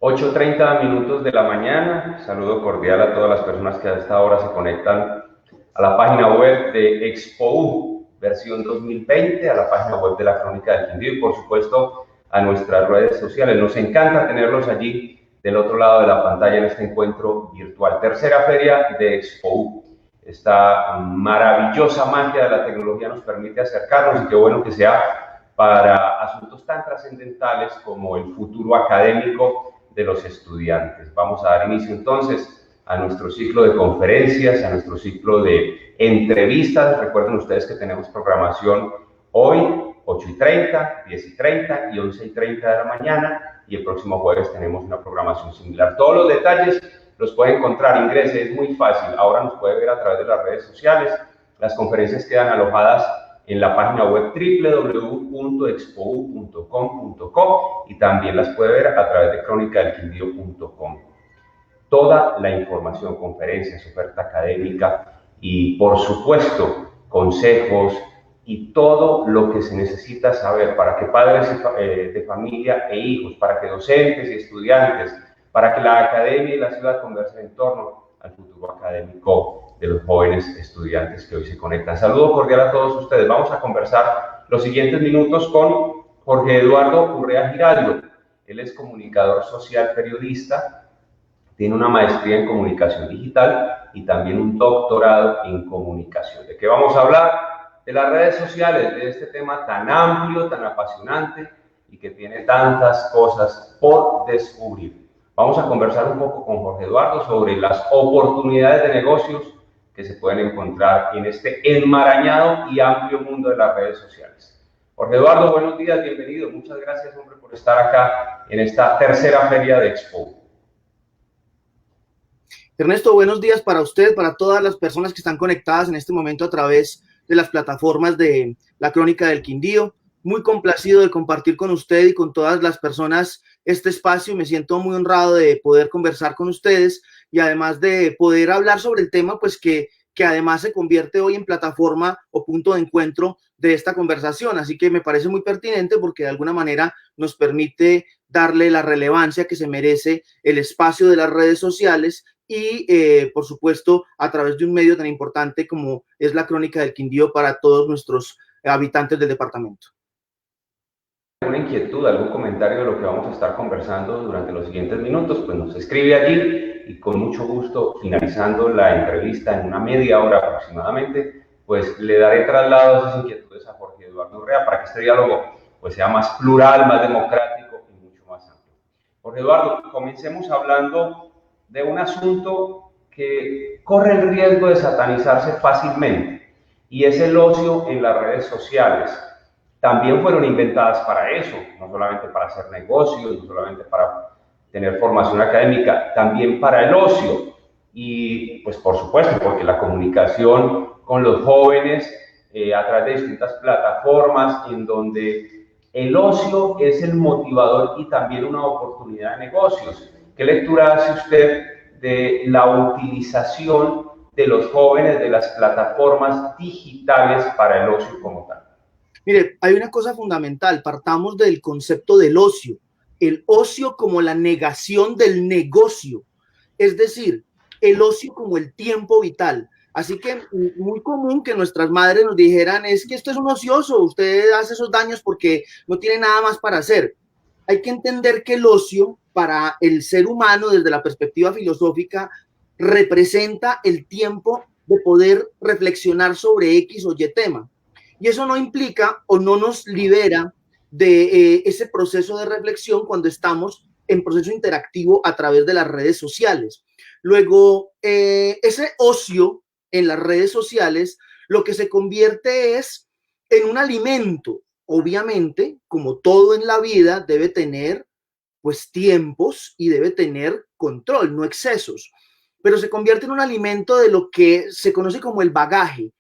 8:30 de la mañana. Saludo cordial a todas las personas que a esta hora se conectan a la página web de Expo versión 2020, a la página web de la Crónica del Quindío y por supuesto a nuestras redes sociales. Nos encanta tenerlos allí del otro lado de la pantalla en este encuentro virtual. Tercera feria de Expo. Esta maravillosa magia de la tecnología nos permite acercarnos y qué bueno que sea para asuntos tan trascendentales como el futuro académico de los estudiantes. Vamos a dar inicio entonces a nuestro ciclo de conferencias, a nuestro ciclo de entrevistas. Recuerden ustedes que tenemos programación hoy, 8:30, 10:30 y 11:30 de la mañana, y el próximo jueves tenemos una programación similar. Todos los detalles los puede encontrar, ingrese, es muy fácil. Ahora nos puede ver a través de las redes sociales. Las conferencias quedan alojadas en la página web www.expou.com.co y también las puede ver a través de cronicadelquindío.com. Toda la información, conferencias, oferta académica y, por supuesto, consejos y todo lo que se necesita saber para que padres de familia e hijos, para que docentes y estudiantes, para que la academia y la ciudad conversen en torno al futuro académico de los jóvenes estudiantes que hoy se conectan. Saludo cordial a todos ustedes. Vamos a conversar los siguientes minutos con Jorge Eduardo Urrea Giraldo. Él es comunicador social, periodista, tiene una maestría en comunicación digital y también un doctorado en comunicación. ¿De qué vamos a hablar? De las redes sociales, de este tema tan amplio, tan apasionante y que tiene tantas cosas por descubrir. Vamos a conversar un poco con Jorge Eduardo sobre las oportunidades de negocios que se pueden encontrar en este enmarañado y amplio mundo de las redes sociales. Jorge Eduardo, buenos días, bienvenido. Muchas gracias, hombre, por estar acá en esta tercera feria de Expo. Ernesto, buenos días para usted, para todas las personas que están conectadas en este momento a través de las plataformas de la Crónica del Quindío. Muy complacido de compartir con usted y con todas las personas este espacio. Me siento muy honrado de poder conversar con ustedes y además de poder hablar sobre el tema, pues que además se convierte hoy en plataforma o punto de encuentro de esta conversación. Así que me parece muy pertinente porque de alguna manera nos permite darle la relevancia que se merece el espacio de las redes sociales y, por supuesto, a través de un medio tan importante como es la Crónica del Quindío para todos nuestros habitantes del departamento. ¿Alguna inquietud, algún comentario de lo que vamos a estar conversando durante los siguientes minutos? Pues nos escribe allí y con mucho gusto, finalizando la entrevista en una media hora aproximadamente, pues le daré traslado a esas inquietudes a Jorge Eduardo Urrea para que este diálogo pues sea más plural, más democrático y mucho más amplio. Jorge Eduardo, comencemos hablando de un asunto que corre el riesgo de satanizarse fácilmente y es el ocio en las redes sociales. También fueron inventadas para eso, no solamente para hacer negocios, no solamente para tener formación académica, también para el ocio. Y pues por supuesto, porque la comunicación con los jóvenes a través de distintas plataformas en donde el ocio es el motivador y también una oportunidad de negocios. ¿Qué lectura hace usted de la utilización de los jóvenes de las plataformas digitales para el ocio como tal? Mire, hay una cosa fundamental, partamos del concepto del ocio, el ocio como la negación del negocio, es decir, el ocio como el tiempo vital. Así que muy común que nuestras madres nos dijeran, es que esto es un ocioso, usted hace esos daños porque no tiene nada más para hacer. Hay que entender que el ocio para el ser humano desde la perspectiva filosófica representa el tiempo de poder reflexionar sobre X o Y tema. Y eso no implica o no nos libera de ese proceso de reflexión cuando estamos en proceso interactivo a través de las redes sociales. Luego, ese ocio en las redes sociales lo que se convierte es en un alimento. Obviamente, como todo en la vida, debe tener pues tiempos y debe tener control, no excesos. Pero se convierte en un alimento de lo que se conoce como el bagaje.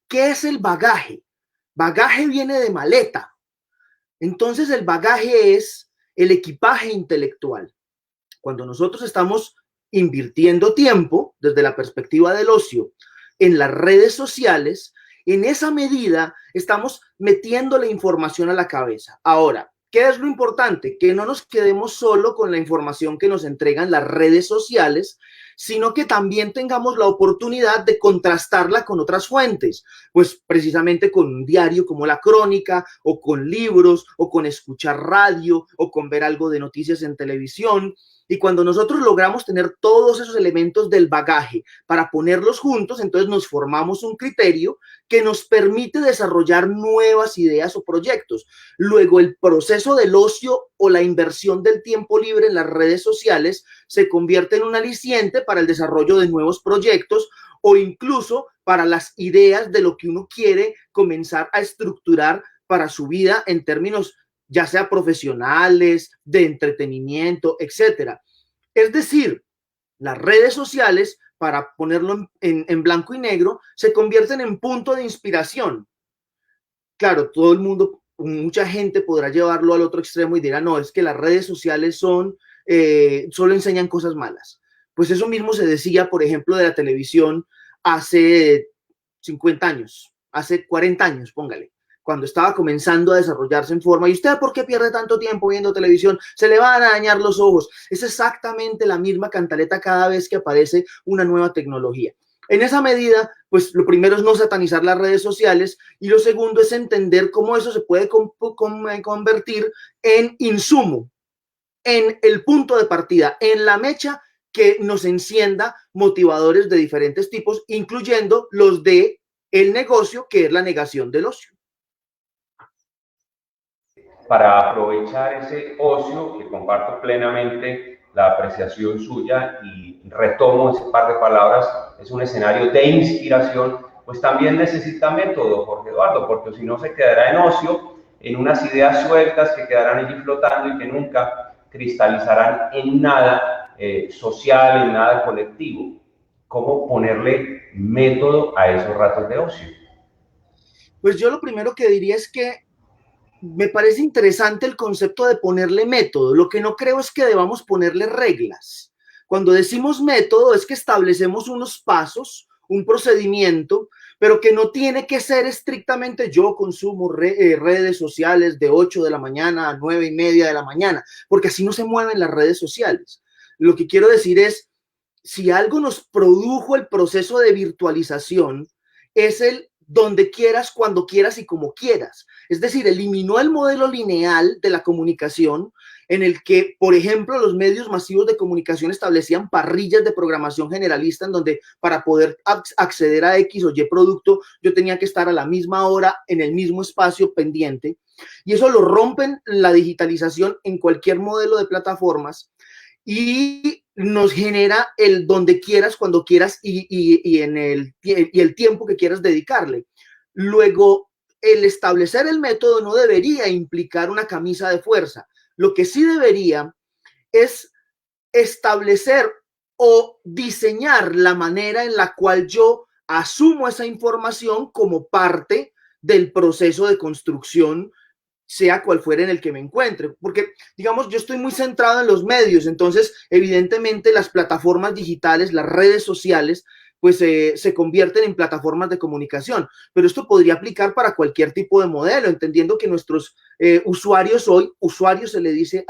¿Qué es el bagaje? Bagaje viene de maleta. Entonces el bagaje es el equipaje intelectual. Cuando nosotros estamos invirtiendo tiempo desde la perspectiva del ocio en las redes sociales, en esa medida estamos metiéndole información a la cabeza. Ahora, ¿Qué es lo importante? Que no nos quedemos solo con la información que nos entregan las redes sociales, sino que también tengamos la oportunidad de contrastarla con otras fuentes, pues precisamente con un diario como La Crónica, o con libros, o con escuchar radio, o con ver algo de noticias en televisión. Y cuando nosotros logramos tener todos esos elementos del bagaje para ponerlos juntos, entonces nos formamos un criterio que nos permite desarrollar nuevas ideas o proyectos. Luego, el proceso del ocio o la inversión del tiempo libre en las redes sociales se convierte en un aliciente para el desarrollo de nuevos proyectos o incluso para las ideas de lo que uno quiere comenzar a estructurar para su vida en términos ya sea profesionales, de entretenimiento, etcétera. Es decir, las redes sociales, para ponerlo en blanco y negro, se convierten en punto de inspiración. Claro, todo el mundo, mucha gente podrá llevarlo al otro extremo y dirá, no, es que las redes sociales solo enseñan cosas malas. Pues eso mismo se decía, por ejemplo, de la televisión hace 50 años, hace 40 años, póngale, cuando estaba comenzando a desarrollarse en forma. ¿Y usted por qué pierde tanto tiempo viendo televisión? Se le van a dañar los ojos. Es exactamente la misma cantaleta cada vez que aparece una nueva tecnología. En esa medida, pues lo primero es no satanizar las redes sociales y lo segundo es entender cómo eso se puede convertir en insumo, en el punto de partida, en la mecha que nos encienda motivadores de diferentes tipos, incluyendo los de el negocio, que es la negación del ocio. Para aprovechar ese ocio, que comparto plenamente la apreciación suya y retomo ese par de palabras, es un escenario de inspiración, pues también necesita método, Jorge Eduardo, porque si no se quedará en ocio, en unas ideas sueltas que quedarán allí flotando y que nunca cristalizarán en nada social, en nada colectivo. ¿Cómo ponerle método a esos ratos de ocio? Pues yo lo primero que diría es que me parece interesante el concepto de ponerle método. Lo que no creo es que debamos ponerle reglas. Cuando decimos método es que establecemos unos pasos, un procedimiento, pero que no tiene que ser estrictamente yo consumo redes sociales de 8 de la mañana a 9:30 de la mañana, porque así no se mueven las redes sociales. Lo que quiero decir es, si algo nos produjo el proceso de virtualización, es el donde quieras, cuando quieras y como quieras. Es decir, eliminó el modelo lineal de la comunicación en el que, por ejemplo, los medios masivos de comunicación establecían parrillas de programación generalista en donde para poder acceder a X o Y producto yo tenía que estar a la misma hora en el mismo espacio pendiente. Y eso lo rompen la digitalización en cualquier modelo de plataformas y nos genera el donde quieras, cuando quieras y el tiempo que quieras dedicarle. Luego, el establecer el método no debería implicar una camisa de fuerza. Lo que sí debería es establecer o diseñar la manera en la cual yo asumo esa información como parte del proceso de construcción, sea cual fuera en el que me encuentre, porque digamos yo estoy muy centrado en los medios, entonces evidentemente las plataformas digitales, las redes sociales, pues se convierten en plataformas de comunicación, pero esto podría aplicar para cualquier tipo de modelo, entendiendo que nuestros usuarios hoy, usuarios se le dice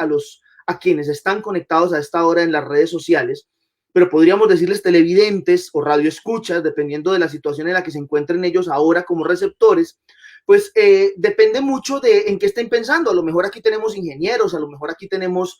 a quienes están conectados a esta hora en las redes sociales, pero podríamos decirles televidentes o radioescuchas, dependiendo de la situación en la que se encuentren ellos ahora como receptores, pues depende mucho de en qué estén pensando. A lo mejor aquí tenemos ingenieros, a lo mejor aquí tenemos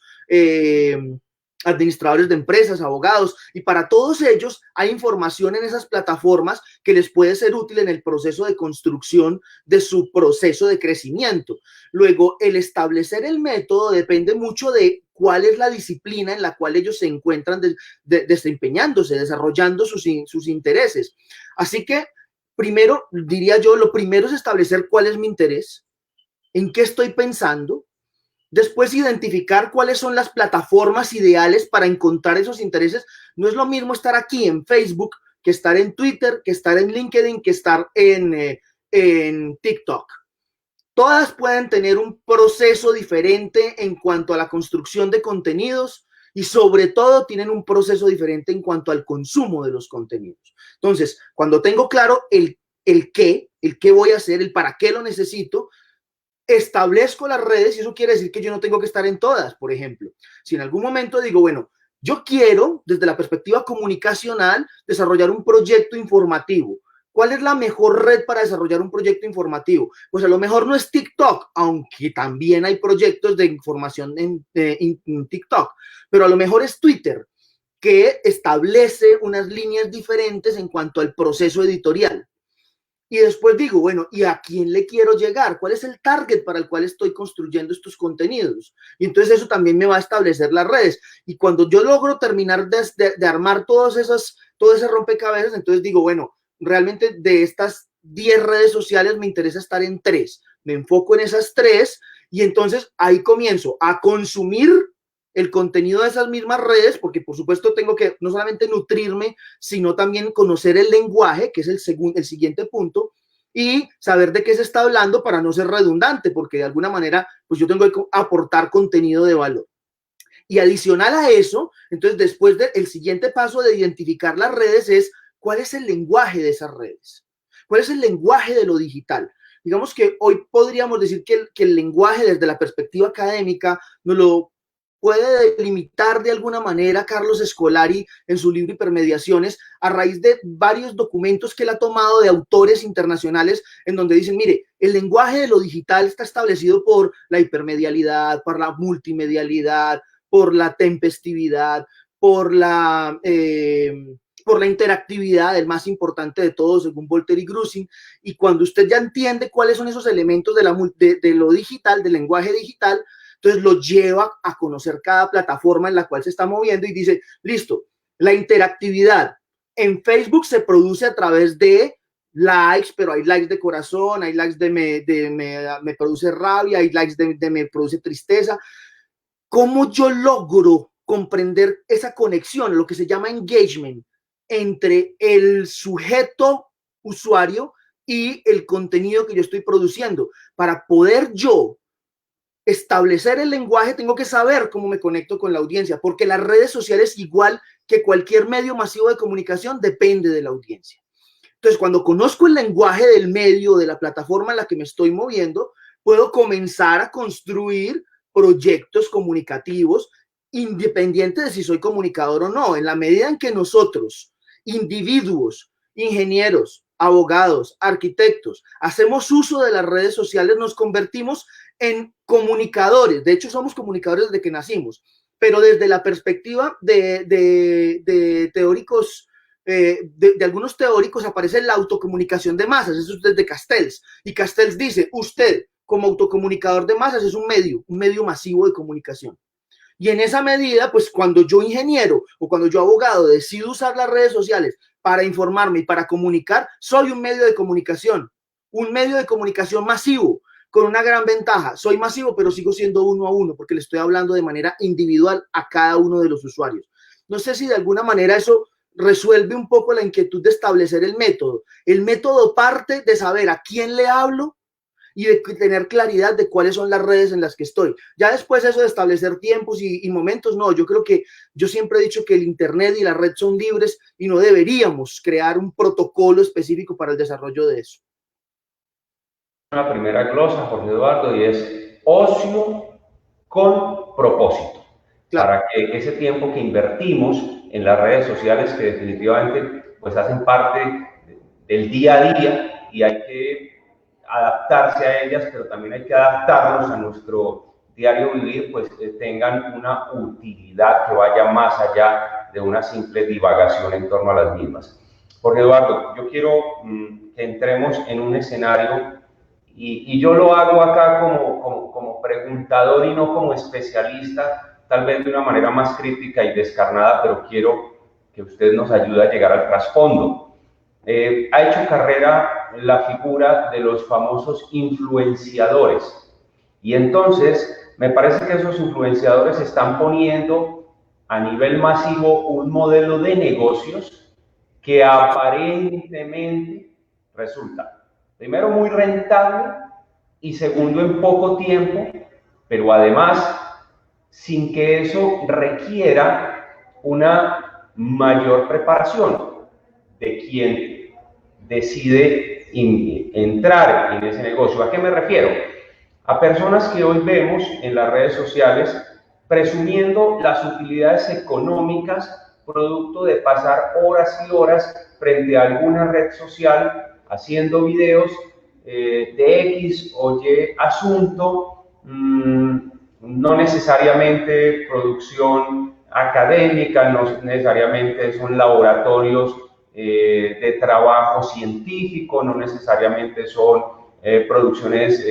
administradores de empresas, abogados, y para todos ellos hay información en esas plataformas que les puede ser útil en el proceso de construcción de su proceso de crecimiento. Luego, el establecer el método depende mucho de cuál es la disciplina en la cual ellos se encuentran desempeñándose, desarrollando sus intereses. Así que primero, diría yo, lo primero es establecer cuál es mi interés, en qué estoy pensando, después identificar cuáles son las plataformas ideales para encontrar esos intereses. No es lo mismo estar aquí en Facebook que estar en Twitter, que estar en LinkedIn, que estar en TikTok. Todas pueden tener un proceso diferente en cuanto a la construcción de contenidos y sobre todo tienen un proceso diferente en cuanto al consumo de los contenidos. Entonces, cuando tengo claro el qué voy a hacer, el para qué lo necesito, establezco las redes y eso quiere decir que yo no tengo que estar en todas, por ejemplo. Si en algún momento digo, bueno, yo quiero, desde la perspectiva comunicacional, desarrollar un proyecto informativo. ¿Cuál es la mejor red para desarrollar un proyecto informativo? Pues a lo mejor no es TikTok, aunque también hay proyectos de información en TikTok, pero a lo mejor es Twitter, que establece unas líneas diferentes en cuanto al proceso editorial. Y después digo, bueno, ¿y a quién le quiero llegar? ¿Cuál es el target para el cual estoy construyendo estos contenidos? Y entonces eso también me va a establecer las redes. Y cuando yo logro terminar de armar todo ese rompecabezas, entonces digo, bueno, realmente de estas 10 redes sociales me interesa estar en 3. Me enfoco en esas 3 y entonces ahí comienzo a consumir el contenido de esas mismas redes, porque por supuesto tengo que no solamente nutrirme, sino también conocer el lenguaje, que es el siguiente punto, y saber de qué se está hablando para no ser redundante, porque de alguna manera pues yo tengo que aportar contenido de valor. Y adicional a eso, entonces después del siguiente paso de identificar las redes es cuál es el lenguaje de esas redes, cuál es el lenguaje de lo digital. Digamos que hoy podríamos decir que el lenguaje desde la perspectiva académica nos lo puede delimitar de alguna manera Carlos Scolari en su libro Hipermediaciones a raíz de varios documentos que él ha tomado de autores internacionales en donde dicen, mire, el lenguaje de lo digital está establecido por la hipermedialidad, por la multimedialidad, por la tempestividad, por la interactividad, el más importante de todos, según Voltaire y Grusin, y cuando usted ya entiende cuáles son esos elementos de lo digital, del lenguaje digital, entonces lo lleva a conocer cada plataforma en la cual se está moviendo y dice, listo, la interactividad en Facebook se produce a través de likes, pero hay likes de corazón, hay likes de me produce rabia, hay likes de me produce tristeza. ¿Cómo yo logro comprender esa conexión, lo que se llama engagement, entre el sujeto usuario y el contenido que yo estoy produciendo? Para poder yo establecer el lenguaje, tengo que saber cómo me conecto con la audiencia, porque las redes sociales, igual que cualquier medio masivo de comunicación, depende de la audiencia. Entonces, cuando conozco el lenguaje del medio, de la plataforma en la que me estoy moviendo, puedo comenzar a construir proyectos comunicativos independiente de si soy comunicador o no. En la medida en que nosotros, individuos, ingenieros, abogados, arquitectos, hacemos uso de las redes sociales, nos convertimos en comunicadores. De hecho, somos comunicadores desde que nacimos, pero desde la perspectiva de teóricos, de algunos teóricos, aparece la autocomunicación de masas. Eso es desde Castells. Y Castells dice, usted como autocomunicador de masas es un medio masivo de comunicación. Y en esa medida, pues cuando yo ingeniero o cuando yo abogado decido usar las redes sociales para informarme y para comunicar, soy un medio de comunicación masivo, con una gran ventaja. Soy masivo, pero sigo siendo uno a uno, porque le estoy hablando de manera individual a cada uno de los usuarios. No sé si de alguna manera eso resuelve un poco la inquietud de establecer el método. El método parte de saber a quién le hablo y de tener claridad de cuáles son las redes en las que estoy. Ya después eso de establecer tiempos y momentos, no, yo creo que yo siempre he dicho que el internet y la red son libres y no deberíamos crear un protocolo específico para el desarrollo de eso. Una primera glosa, Jorge Eduardo, y es ocio con propósito. Claro. Para que ese tiempo que invertimos en las redes sociales, que definitivamente pues hacen parte del día a día y hay que adaptarse a ellas, pero también hay que adaptarnos a nuestro diario vivir, pues tengan una utilidad que vaya más allá de una simple divagación en torno a las mismas. Jorge Eduardo, yo quiero que entremos en un escenario y yo lo hago acá como preguntador y no como especialista, tal vez de una manera más crítica y descarnada, pero quiero que usted nos ayude a llegar al trasfondo. Ha hecho carrera la figura de los famosos influenciadores y entonces me parece que esos influenciadores están poniendo a nivel masivo un modelo de negocios que aparentemente resulta primero muy rentable y segundo en poco tiempo, pero además sin que eso requiera una mayor preparación de quien decide entrar en ese negocio. ¿A qué me refiero? a personas que hoy vemos en las redes sociales presumiendo las utilidades económicas producto de pasar horas y horas frente a alguna red social haciendo videos de X o Y asunto, no necesariamente producción académica, no necesariamente son laboratorios de trabajo científico, no necesariamente son producciones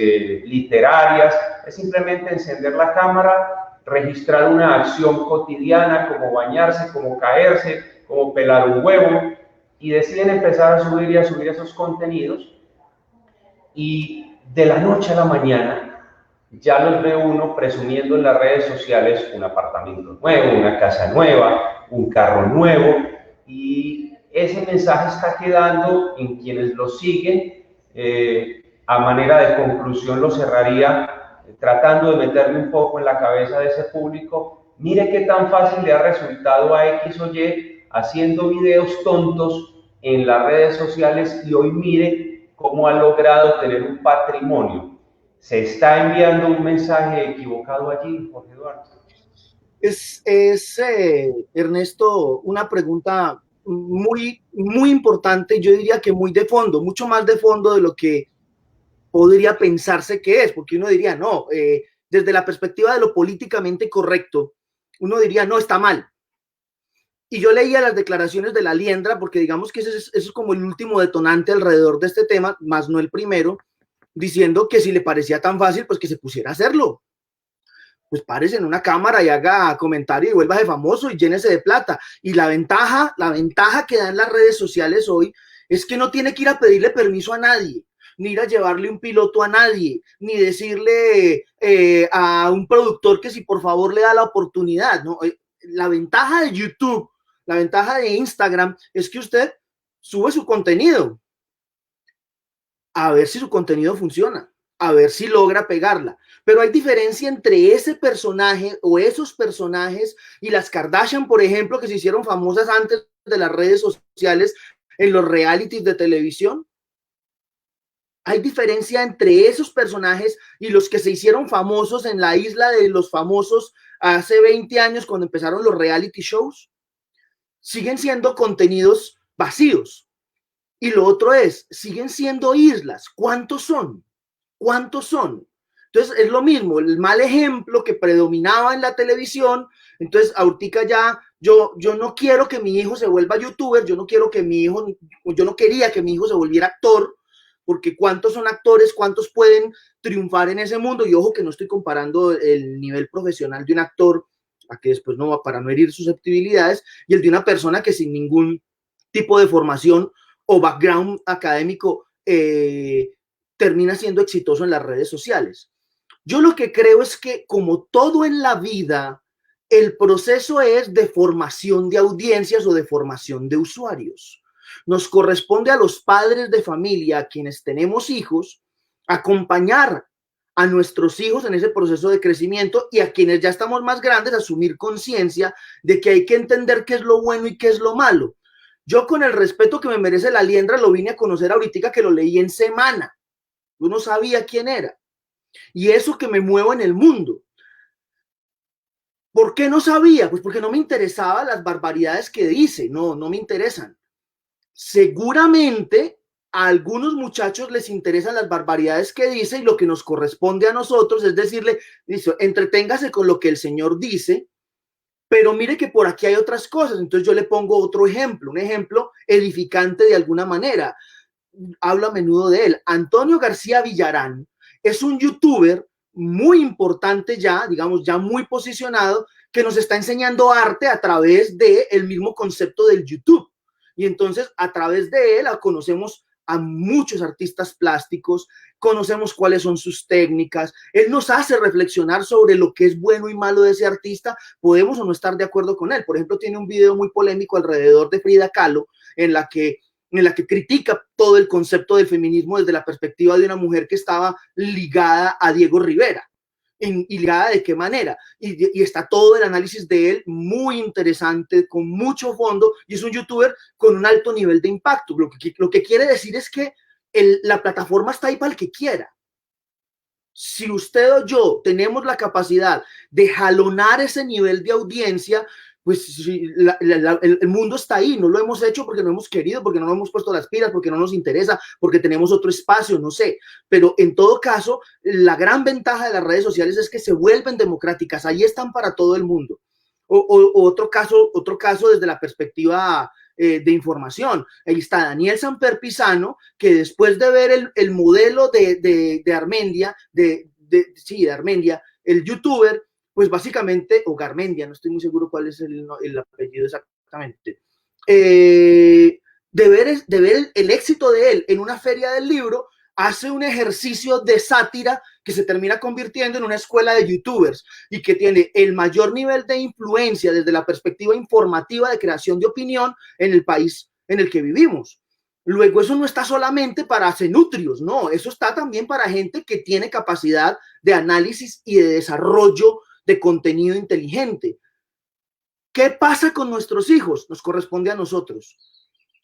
literarias, es simplemente encender la cámara, registrar una acción cotidiana como bañarse, como caerse, como pelar un huevo, y deciden empezar a subir y a subir esos contenidos, y de la noche a la mañana ya los ve uno presumiendo en las redes sociales un apartamento nuevo, una casa nueva, un carro nuevo, y ese mensaje está quedando en quienes lo siguen. A manera de conclusión lo cerraría tratando de meterme un poco en la cabeza de ese público. Mire qué tan fácil le ha resultado a X o Y haciendo videos tontos en las redes sociales, y hoy mire cómo ha logrado tener un patrimonio. ¿Se está enviando un mensaje equivocado allí, Jorge Eduardo? Ernesto, una pregunta muy importante, yo diría que muy de fondo, mucho más de fondo de lo que podría pensarse que es, porque uno diría, no, desde la perspectiva de lo políticamente correcto, uno diría, no, está mal. Y yo leía las declaraciones de la Liendra, porque digamos que ese es como el último detonante alrededor de este tema, más no el primero, diciendo que si le parecía tan fácil, pues que se pusiera a hacerlo. Pues párese en una cámara y haga comentario y vuélvase famoso y llénese de plata. Y la ventaja que dan las redes sociales hoy es que no tiene que ir a pedirle permiso a nadie, ni ir a llevarle un piloto a nadie, ni decirle a un productor que si por favor le da la oportunidad, ¿no? La ventaja de YouTube, la ventaja de Instagram es que usted sube su contenido, a ver si su contenido funciona, a ver si logra pegarla. Pero hay diferencia entre ese personaje o esos personajes y las Kardashian, por ejemplo, que se hicieron famosas antes de las redes sociales en los realities de televisión. Hay diferencia entre esos personajes y los que se hicieron famosos en la isla de los famosos hace 20 años cuando empezaron los reality shows. Siguen siendo contenidos vacíos. Y lo otro es, siguen siendo islas. ¿Cuántos son? ¿Cuántos son? Entonces es lo mismo, el mal ejemplo que predominaba en la televisión. Entonces ahorita ya yo no quiero que mi hijo se vuelva youtuber, yo no quería que mi hijo se volviera actor, porque cuántos son actores, cuántos pueden triunfar en ese mundo. Y ojo que no estoy comparando el nivel profesional de un actor, a que después no va, para no herir susceptibilidades, y el de una persona que sin ningún tipo de formación o background académico termina siendo exitoso en las redes sociales. Yo lo que creo es que, como todo en la vida, el proceso es de formación de audiencias o de formación de usuarios. Nos corresponde a los padres de familia, a quienes tenemos hijos, acompañar a nuestros hijos en ese proceso de crecimiento, y a quienes ya estamos más grandes, asumir conciencia de que hay que entender qué es lo bueno y qué es lo malo. Yo, con el respeto que me merece la Liendra, lo vine a conocer ahorita que lo leí en semana. Yo no sabía quién era. Y eso que me muevo en el mundo. ¿Por qué no sabía? Pues porque no me interesaban las barbaridades que dice. No me interesan. Seguramente a algunos muchachos les interesan las barbaridades que dice, y lo que nos corresponde a nosotros es decirle, listo, entreténgase con lo que el señor dice, pero mire que por aquí hay otras cosas. Entonces yo le pongo otro ejemplo, un ejemplo edificante de alguna manera. Hablo a menudo de él. Antonio García Villarán es un youtuber muy importante ya, digamos, ya muy posicionado, que nos está enseñando arte a través del mismo concepto del YouTube. Y entonces, a través de él conocemos a muchos artistas plásticos, conocemos cuáles son sus técnicas, él nos hace reflexionar sobre lo que es bueno y malo de ese artista, podemos o no estar de acuerdo con él. Por ejemplo, tiene un video muy polémico alrededor de Frida Kahlo, en la que critica todo el concepto del feminismo desde la perspectiva de una mujer que estaba ligada a Diego Rivera. ¿Y ligada de qué manera? Y está todo el análisis de él muy interesante, con mucho fondo, y es un youtuber con un alto nivel de impacto. Lo que quiere decir es que la plataforma está ahí para el que quiera. Si usted o yo tenemos la capacidad de jalonar ese nivel de audiencia, pues el mundo está ahí. No lo hemos hecho porque no hemos querido, porque no nos hemos puesto las pilas, porque no nos interesa, porque tenemos otro espacio, no sé. Pero en todo caso, la gran ventaja de las redes sociales es que se vuelven democráticas. Ahí están para todo el mundo. Otro caso desde la perspectiva de información. Ahí está Daniel Samper Pisano, que después de ver el modelo de Armendia, de Armendia, el youtuber, pues básicamente, o Garmendia, no estoy muy seguro cuál es el apellido exactamente, de ver el éxito de él en una feria del libro, hace un ejercicio de sátira que se termina convirtiendo en una escuela de youtubers y que tiene el mayor nivel de influencia desde la perspectiva informativa de creación de opinión en el país en el que vivimos. Luego, eso no está solamente para cenutrios, no, eso está también para gente que tiene capacidad de análisis y de desarrollo de contenido inteligente. ¿Qué pasa con nuestros hijos? Nos corresponde a nosotros.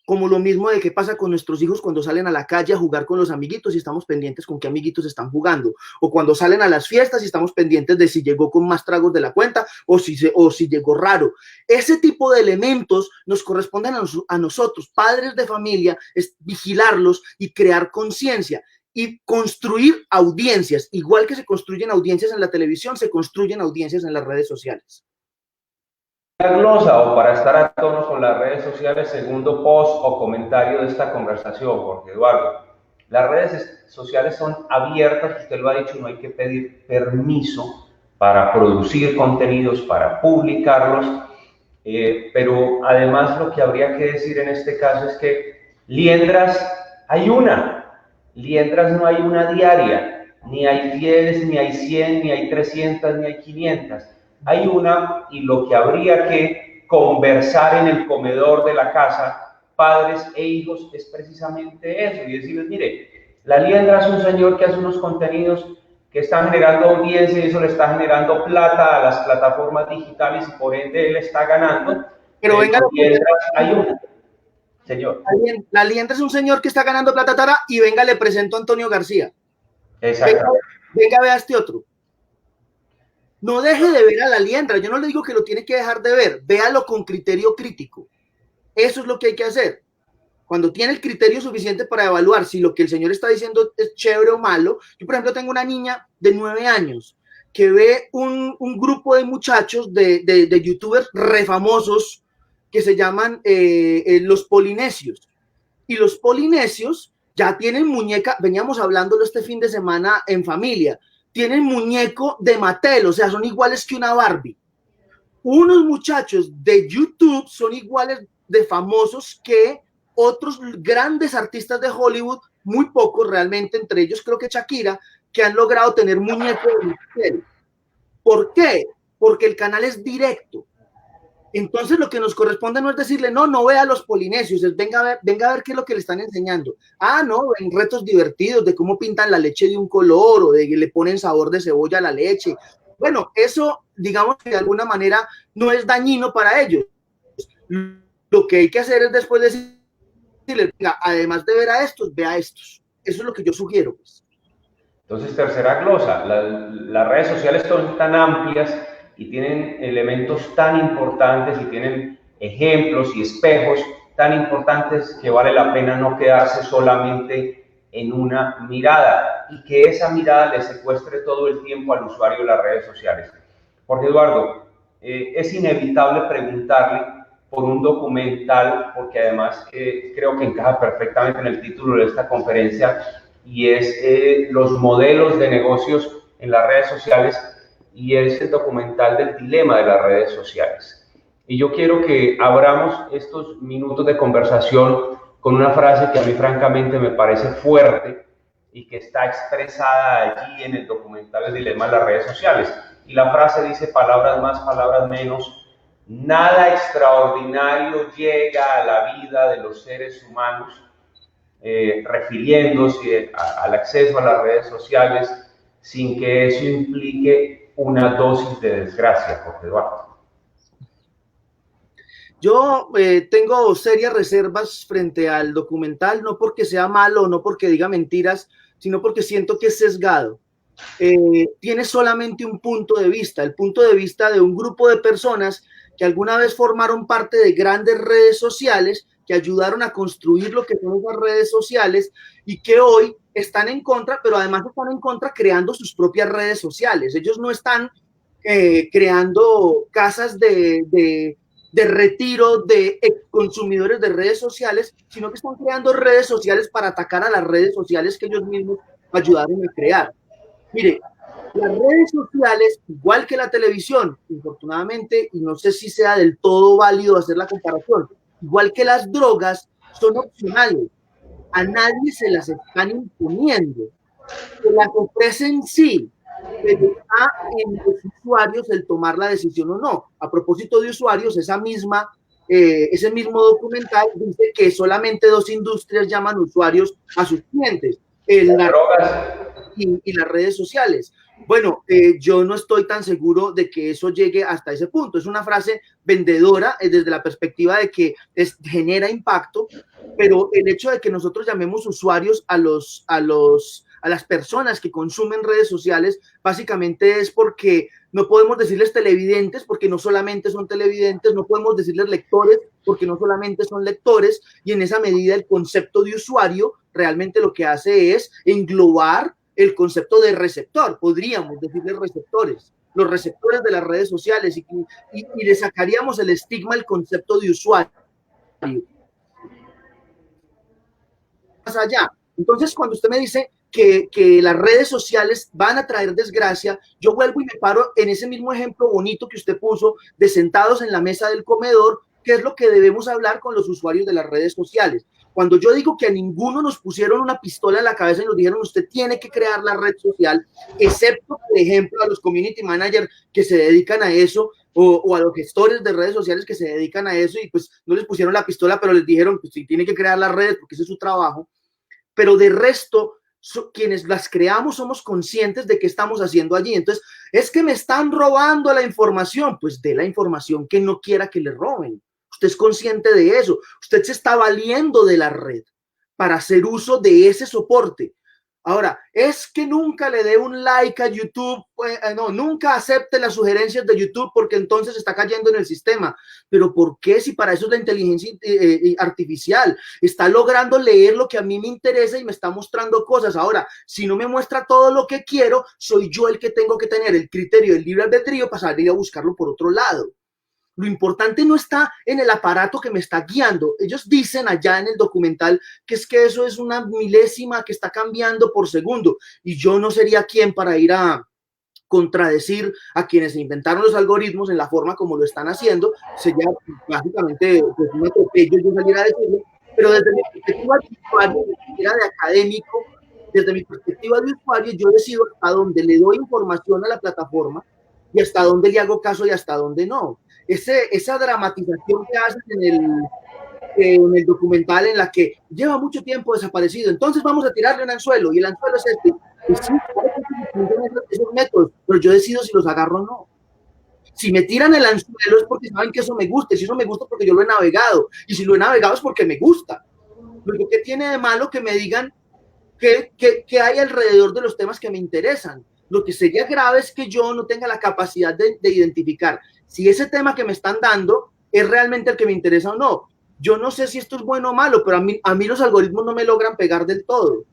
Como lo mismo de qué pasa con nuestros hijos cuando salen a la calle a jugar con los amiguitos y estamos pendientes con qué amiguitos están jugando, o cuando salen a las fiestas y estamos pendientes de si llegó con más tragos de la cuenta o si llegó raro. Ese tipo de elementos nos corresponden a nosotros, padres de familia, es vigilarlos y crear conciencia y construir audiencias, igual que se construyen audiencias en la televisión, se construyen audiencias en las redes sociales. Glosa o para estar a tono con las redes sociales, segundo post o comentario de esta conversación, Jorge Eduardo. Las redes sociales son abiertas, usted lo ha dicho, no hay que pedir permiso para producir contenidos, para publicarlos, pero además lo que habría que decir en este caso es que liendras hay una, liendras no hay una diaria, ni hay 10, ni hay 100, ni hay 300, ni hay 500. Hay una, y lo que habría que conversar en el comedor de la casa, padres e hijos, es precisamente eso, y decirles, mire, la liendra es un señor que hace unos contenidos que están generando audiencia y eso le está generando plata a las plataformas digitales y por ende él está ganando. Pero venga, hay una. Señor. La liendra es un señor que está ganando plata tara y venga, le presento a Antonio García. Exacto. Venga, vea este otro. No deje de ver a la liendra. Yo no le digo que lo tiene que dejar de ver. Véalo con criterio crítico. Eso es lo que hay que hacer. Cuando tiene el criterio suficiente para evaluar si lo que el señor está diciendo es chévere o malo. Yo, por ejemplo, tengo una niña de 9 años que ve un grupo de muchachos de youtubers refamosos que se llaman los polinesios. Y los polinesios ya tienen muñeca, veníamos hablándolo este fin de semana en familia, tienen muñeco de Mattel, o sea, son iguales que una Barbie. Unos muchachos de YouTube son iguales de famosos que otros grandes artistas de Hollywood, muy pocos realmente, entre ellos creo que Shakira, que han logrado tener muñeco de Mattel. ¿Por qué? Porque el canal es directo. Entonces lo que nos corresponde no es decirle, no vea a los polinesios, es venga a ver qué es lo que le están enseñando. No, ven retos divertidos de cómo pintan la leche de un color o de que le ponen sabor de cebolla a la leche. Bueno, eso, digamos que de alguna manera no es dañino para ellos. Lo que hay que hacer es después decirle, venga, además de ver a estos, vea a estos. Eso es lo que yo sugiero, pues. Entonces, tercera glosa, las redes sociales son tan amplias y tienen elementos tan importantes y tienen ejemplos y espejos tan importantes que vale la pena no quedarse solamente en una mirada y que esa mirada le secuestre todo el tiempo al usuario de las redes sociales. Porque Eduardo, es inevitable preguntarle por un documental, porque además creo que encaja perfectamente en el título de esta conferencia, y es los modelos de negocios en las redes sociales, y es el documental del dilema de las redes sociales. Y yo quiero que abramos estos minutos de conversación con una frase que a mí francamente me parece fuerte y que está expresada allí en el documental El dilema de las redes sociales. Y la frase dice, palabras más, palabras menos, nada extraordinario llega a la vida de los seres humanos, refiriéndose al acceso a las redes sociales, sin que eso implique una dosis de desgracia, Jorge Eduardo. Yo tengo serias reservas frente al documental, no porque sea malo, no porque diga mentiras, sino porque siento que es sesgado. tiene solamente un punto de vista, el punto de vista de un grupo de personas que alguna vez formaron parte de grandes redes sociales, que ayudaron a construir lo que son esas redes sociales y que hoy están en contra, pero además están en contra creando sus propias redes sociales. Ellos no están creando casas de retiro de consumidores de redes sociales, sino que están creando redes sociales para atacar a las redes sociales que ellos mismos ayudaron a crear. Mire, las redes sociales, igual que la televisión, infortunadamente, y no sé si sea del todo válido hacer la comparación, igual que las drogas, son opcionales. A nadie se las están imponiendo. Se las ofrecen sí, pero está en los usuarios el tomar la decisión o no. A propósito de usuarios, ese mismo documental dice que solamente 2 industrias llaman usuarios a sus clientes. Las drogas y las redes sociales. Bueno, yo no estoy tan seguro de que eso llegue hasta ese punto. Es una frase vendedora desde la perspectiva de que genera impacto, pero el hecho de que nosotros llamemos usuarios a las personas que consumen redes sociales, básicamente es porque no podemos decirles televidentes, porque no solamente son televidentes, no podemos decirles lectores, porque no solamente son lectores, y en esa medida el concepto de usuario realmente lo que hace es englobar el concepto de receptor, podríamos decirles receptores, los receptores de las redes sociales, y le sacaríamos el estigma al concepto de usuario. Más allá. Entonces, cuando usted me dice que las redes sociales van a traer desgracia, yo vuelvo y me paro en ese mismo ejemplo bonito que usted puso de sentados en la mesa del comedor, que es lo que debemos hablar con los usuarios de las redes sociales. Cuando yo digo que a ninguno nos pusieron una pistola en la cabeza y nos dijeron usted tiene que crear la red social, excepto, por ejemplo, a los community managers que se dedican a eso, o a los gestores de redes sociales que se dedican a eso, y pues no les pusieron la pistola, pero les dijeron pues sí, tiene que crear las redes porque ese es su trabajo. Pero de resto, quienes las creamos somos conscientes de qué estamos haciendo allí. Entonces, es que me están robando la información. Pues dé la información que no quiera que le roben. Usted es consciente de eso. Usted se está valiendo de la red para hacer uso de ese soporte. Ahora, es que nunca le dé un like a YouTube, no, nunca acepte las sugerencias de YouTube porque entonces está cayendo en el sistema. Pero ¿por qué? Si para eso es la inteligencia artificial, está logrando leer lo que a mí me interesa y me está mostrando cosas. Ahora, si no me muestra todo lo que quiero, soy yo el que tengo que tener el criterio del libre albedrío para salir a buscarlo por otro lado. Lo importante no está en el aparato que me está guiando. Ellos dicen allá en el documental que eso es una milésima que está cambiando por segundo. Y yo no sería quien para ir a contradecir a quienes inventaron los algoritmos en la forma como lo están haciendo. Sería básicamente pues, un atropello yo salir a decirlo. Pero desde mi perspectiva de usuario, de académico, desde mi perspectiva de usuario, yo decido hasta dónde le doy información a la plataforma y hasta dónde le hago caso y hasta dónde no. Esa dramatización que hacen en el documental en la que lleva mucho tiempo desaparecido, entonces vamos a tirarle un anzuelo y el anzuelo es este. Y sí, esos métodos, pero yo decido si los agarro o no. Si me tiran el anzuelo es porque saben que eso me gusta, y si eso me gusta es porque yo lo he navegado, y si lo he navegado es porque me gusta. Lo que tiene de malo que me digan qué hay alrededor de los temas que me interesan. Lo que sería grave es que yo no tenga la capacidad de identificar si ese tema que me están dando es realmente el que me interesa o no. Yo no sé si esto es bueno o malo, pero a mí los algoritmos no me logran pegar del todo.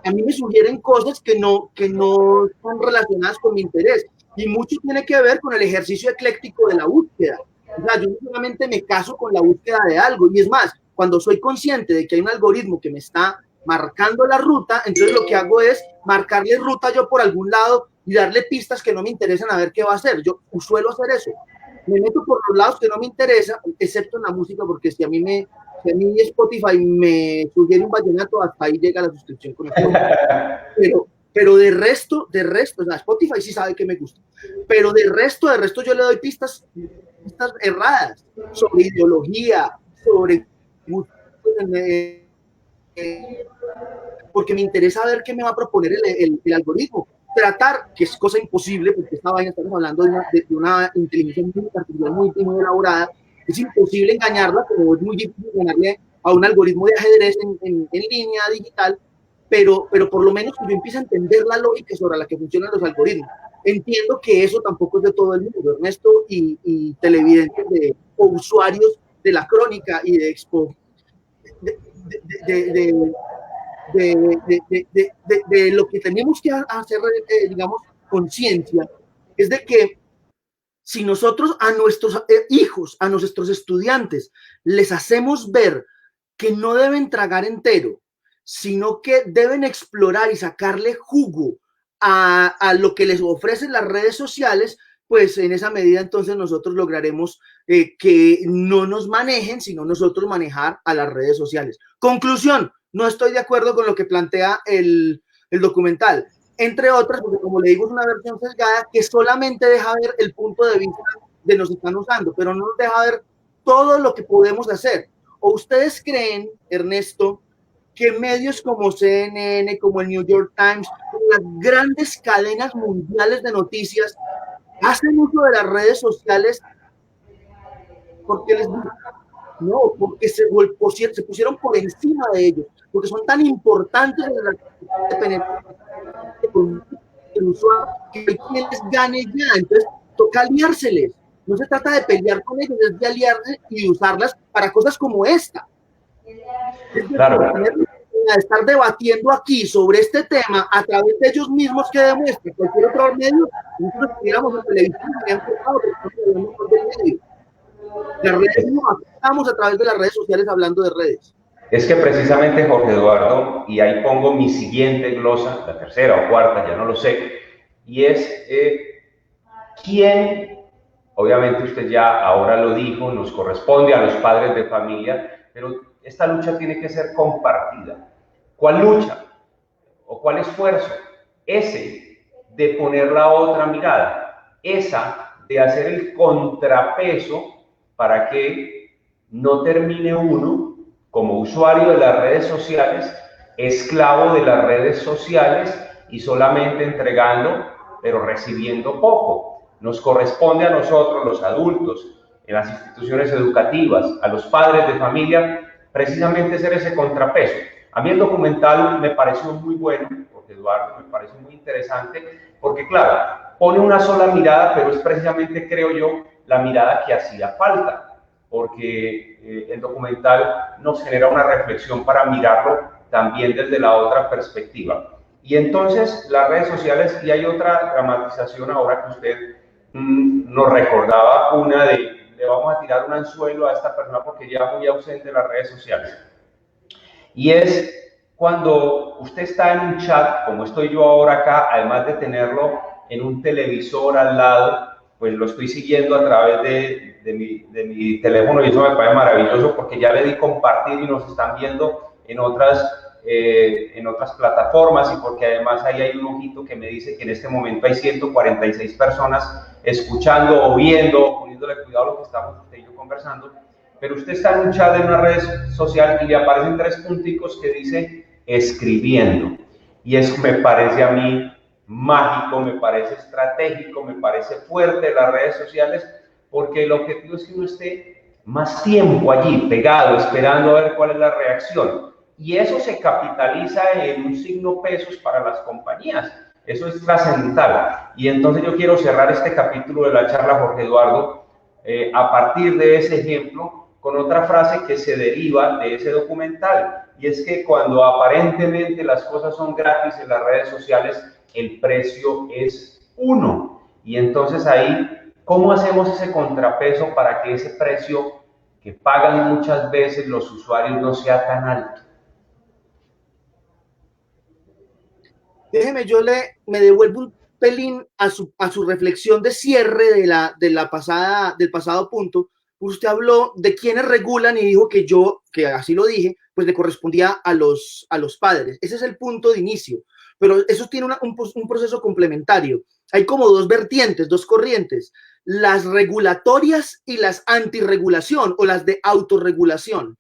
A mí me sugieren cosas que no están relacionadas con mi interés. Y mucho tiene que ver con el ejercicio ecléctico de la búsqueda. O sea, yo no solamente me caso con la búsqueda de algo. Y es más, cuando soy consciente de que hay un algoritmo que me está marcando la ruta, entonces lo que hago es marcarle ruta yo por algún lado y darle pistas que no me interesan a ver qué va a hacer. Yo suelo hacer eso. Me meto por los lados que no me interesa, excepto en la música, porque si a mí Spotify me sugiere un vallenato, hasta ahí llega la suscripción con el pero de resto, o sea, Spotify sí sabe que me gusta, pero de resto yo le doy pistas erradas sobre ideología, sobre porque me interesa ver qué me va a proponer el algoritmo. Tratar, que es cosa imposible, porque esta vaina estamos hablando de una inteligencia muy particular, muy elaborada, es imposible engañarla, pero es muy difícil ganarle a un algoritmo de ajedrez en línea digital. pero por lo menos que yo empiece a entender la lógica sobre la que funcionan los algoritmos. Entiendo que eso tampoco es de todo el mundo, Ernesto, y televidentes o usuarios de la crónica y de Expo, de, de, de, de lo que tenemos que hacer, digamos, conciencia, es de que si nosotros a nuestros hijos, a nuestros estudiantes, les hacemos ver que no deben tragar entero, sino que deben explorar y sacarle jugo a lo que les ofrecen las redes sociales, pues en esa medida entonces nosotros lograremos que no nos manejen, sino nosotros manejar a las redes sociales. Conclusión, no estoy de acuerdo con lo que plantea el documental, entre otras, porque como le digo, es una versión sesgada que solamente deja ver el punto de vista de nos están usando, pero no nos deja ver todo lo que podemos hacer. ¿O ustedes creen, Ernesto, que medios como CNN, como el New York Times, las grandes cadenas mundiales de noticias, hacen uso de las redes sociales porque les gusta? No, porque se pusieron por encima de ellos, porque son tan importantes en la el usuario que les gane ya. Entonces, toca aliárseles. No se trata de pelear con ellos, es de aliarse y usarlas para cosas como esta. Es Claro. de estar debatiendo aquí sobre este tema a través de ellos mismos que demuestran cualquier otro medio. Nosotros estuviéramos en televisión y han cortado, pero estamos del medio. Las redes no estamos a través de las redes sociales hablando de redes. Es que precisamente, Jorge Eduardo, y ahí pongo mi siguiente glosa, la tercera o cuarta, ya no lo sé, y es quién, obviamente usted ya ahora lo dijo, nos corresponde a los padres de familia, pero esta lucha tiene que ser compartida. ¿Cuál lucha? ¿O cuál esfuerzo? Ese de poner la otra mirada, esa de hacer el contrapeso para que no termine uno como usuario de las redes sociales, esclavo de las redes sociales y solamente entregando, pero recibiendo poco. Nos corresponde a nosotros, los adultos, en las instituciones educativas, a los padres de familia, precisamente ser ese contrapeso. A mí el documental me pareció muy bueno, porque Eduardo, me pareció muy interesante, porque claro, pone una sola mirada, pero es precisamente, creo yo, la mirada que hacía falta, porque el documental nos genera una reflexión para mirarlo también desde la otra perspectiva. Y entonces las redes sociales, y hay otra dramatización ahora que usted nos recordaba, una de, le vamos a tirar un anzuelo a esta persona porque ya muy ausente de las redes sociales. Y es cuando usted está en un chat, como estoy yo ahora acá, además de tenerlo en un televisor al lado, pues lo estoy siguiendo a través de mi teléfono y eso me parece maravilloso porque ya le di compartir y nos están viendo en otras plataformas y porque además ahí hay un ojito que me dice que en este momento hay 146 personas escuchando o viendo, poniéndole cuidado a lo que estamos usted y yo conversando. Pero usted está en un chat de una red social y le aparecen 3 punticos que dice escribiendo. Y eso me parece a mí mágico, me parece estratégico, me parece fuerte las redes sociales, porque el objetivo es que uno esté más tiempo allí, pegado, esperando a ver cuál es la reacción. Y eso se capitaliza en un signo pesos para las compañías. Eso es trascendental. Y entonces yo quiero cerrar este capítulo de la charla, Jorge Eduardo, a partir de ese ejemplo, con otra frase que se deriva de ese documental, y es que cuando aparentemente las cosas son gratis en las redes sociales, el precio es 1. Y entonces ahí, ¿cómo hacemos ese contrapeso para que ese precio que pagan muchas veces los usuarios no sea tan alto? Déjeme, me devuelvo un pelín a su reflexión de cierre del pasado punto. Usted habló de quienes regulan y dijo que así lo dije, pues le correspondía a los padres. Ese es el punto de inicio, pero eso tiene un proceso complementario. Hay como 2 vertientes, 2 corrientes, las regulatorias y las antirregulación o las de autorregulación.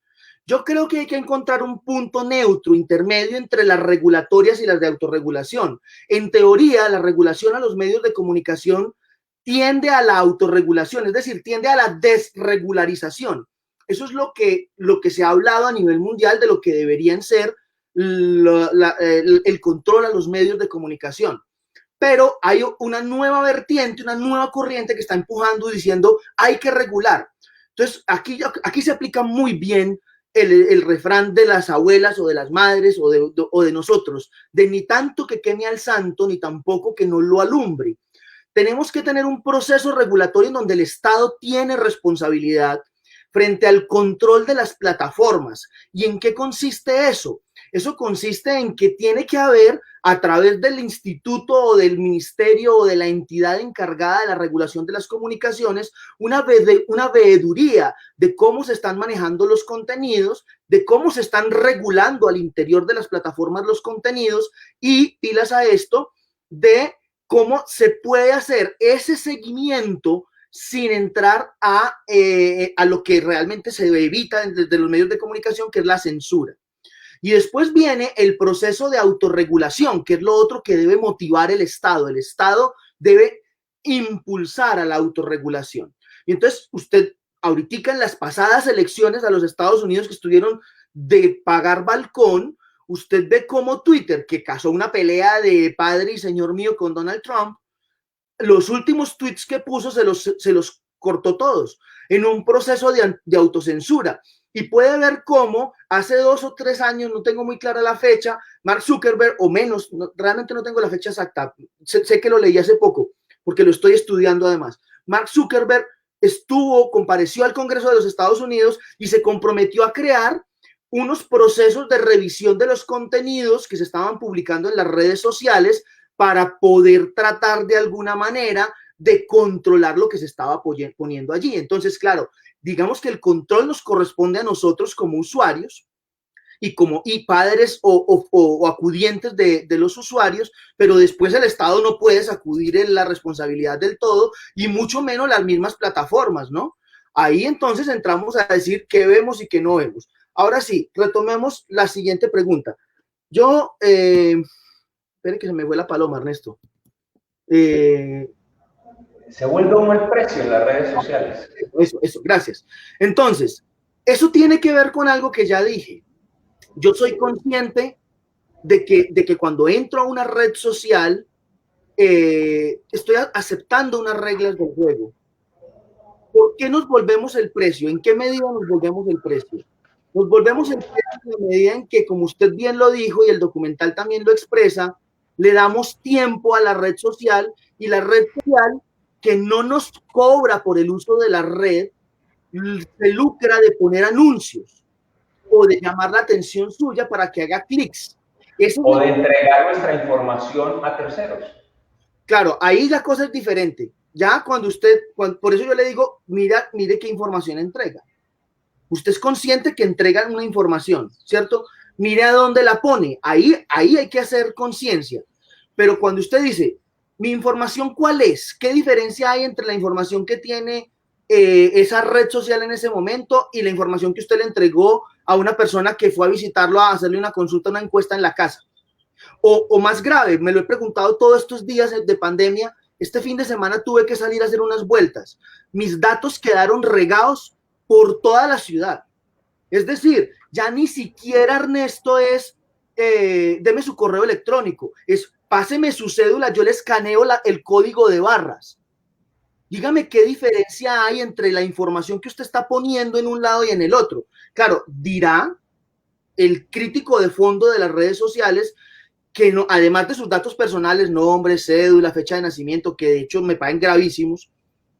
Yo creo que hay que encontrar un punto neutro, intermedio entre las regulatorias y las de autorregulación. En teoría, la regulación a los medios de comunicación tiende a la autorregulación, es decir, tiende a la desregularización. Eso es lo que se ha hablado a nivel mundial de lo que deberían ser el control a los medios de comunicación. Pero hay una nueva vertiente, una nueva corriente que está empujando y diciendo hay que regular. Entonces, aquí se aplica muy bien el refrán de las abuelas o de las madres o de nosotros, de ni tanto que queme al santo, ni tampoco que no lo alumbre. Tenemos que tener un proceso regulatorio en donde el Estado tiene responsabilidad frente al control de las plataformas. ¿Y en qué consiste eso? Eso consiste en que tiene que haber, a través del instituto o del ministerio o de la entidad encargada de la regulación de las comunicaciones, una veeduría de cómo se están manejando los contenidos, de cómo se están regulando al interior de las plataformas los contenidos y, pilas a esto, de cómo se puede hacer ese seguimiento sin entrar a lo que realmente se evita desde los medios de comunicación, que es la censura. Y después viene el proceso de autorregulación, que es lo otro que debe motivar el Estado. El Estado debe impulsar a la autorregulación. Y entonces usted, ahorita en las pasadas elecciones a los Estados Unidos que estuvieron de pagar balcón, usted ve cómo Twitter, que causó una pelea de padre y señor mío con Donald Trump, los últimos tweets que puso se los cortó todos en un proceso de autocensura. Y puede ver cómo hace 2 o 3 años, no tengo muy clara la fecha, Mark Zuckerberg, o menos, realmente no tengo la fecha exacta, sé que lo leí hace poco, porque lo estoy estudiando además. Mark Zuckerberg compareció al Congreso de los Estados Unidos y se comprometió a crear unos procesos de revisión de los contenidos que se estaban publicando en las redes sociales para poder tratar de alguna manera de controlar lo que se estaba poniendo allí. Entonces, claro, digamos que el control nos corresponde a nosotros como usuarios y padres o acudientes de los usuarios, pero después el Estado no puede sacudir en la responsabilidad del todo y mucho menos las mismas plataformas, ¿no? Ahí entonces entramos a decir qué vemos y qué no vemos. Ahora sí, retomemos la siguiente pregunta. Yo, espere que se me fue la paloma, Ernesto. Se vuelve uno el precio en las redes sociales. Eso, gracias. Entonces, eso tiene que ver con algo que ya dije. Yo soy consciente de que cuando entro a una red social, estoy aceptando unas reglas del juego. ¿Por qué nos volvemos el precio? ¿En qué medida nos volvemos el precio? Nos volvemos el precio en la medida en que, como usted bien lo dijo y el documental también lo expresa, le damos tiempo a la red social y la red social que no nos cobra por el uso de la red, se lucra de poner anuncios o de llamar la atención suya para que haga clics. O de entregar nuestra información a terceros. Claro, ahí la cosa es diferente. Ya por eso yo le digo, mire qué información entrega. Usted es consciente que entregan una información, ¿cierto? Mire a dónde la pone. Ahí hay que hacer conciencia. Pero cuando usted dice, ¿mi información cuál es? ¿Qué diferencia hay entre la información que tiene esa red social en ese momento y la información que usted le entregó a una persona que fue a visitarlo a hacerle una consulta, una encuesta en la casa? O más grave, me lo he preguntado todos estos días de pandemia. Este fin de semana tuve que salir a hacer unas vueltas. Mis datos quedaron regados por toda la ciudad. Es decir, ya ni siquiera Ernesto es, deme su correo electrónico, es páseme su cédula, yo le escaneo el código de barras. Dígame qué diferencia hay entre la información que usted está poniendo en un lado y en el otro. Claro, dirá el crítico de fondo de las redes sociales que no, además de sus datos personales, nombre, cédula, fecha de nacimiento, que de hecho me parecen gravísimos,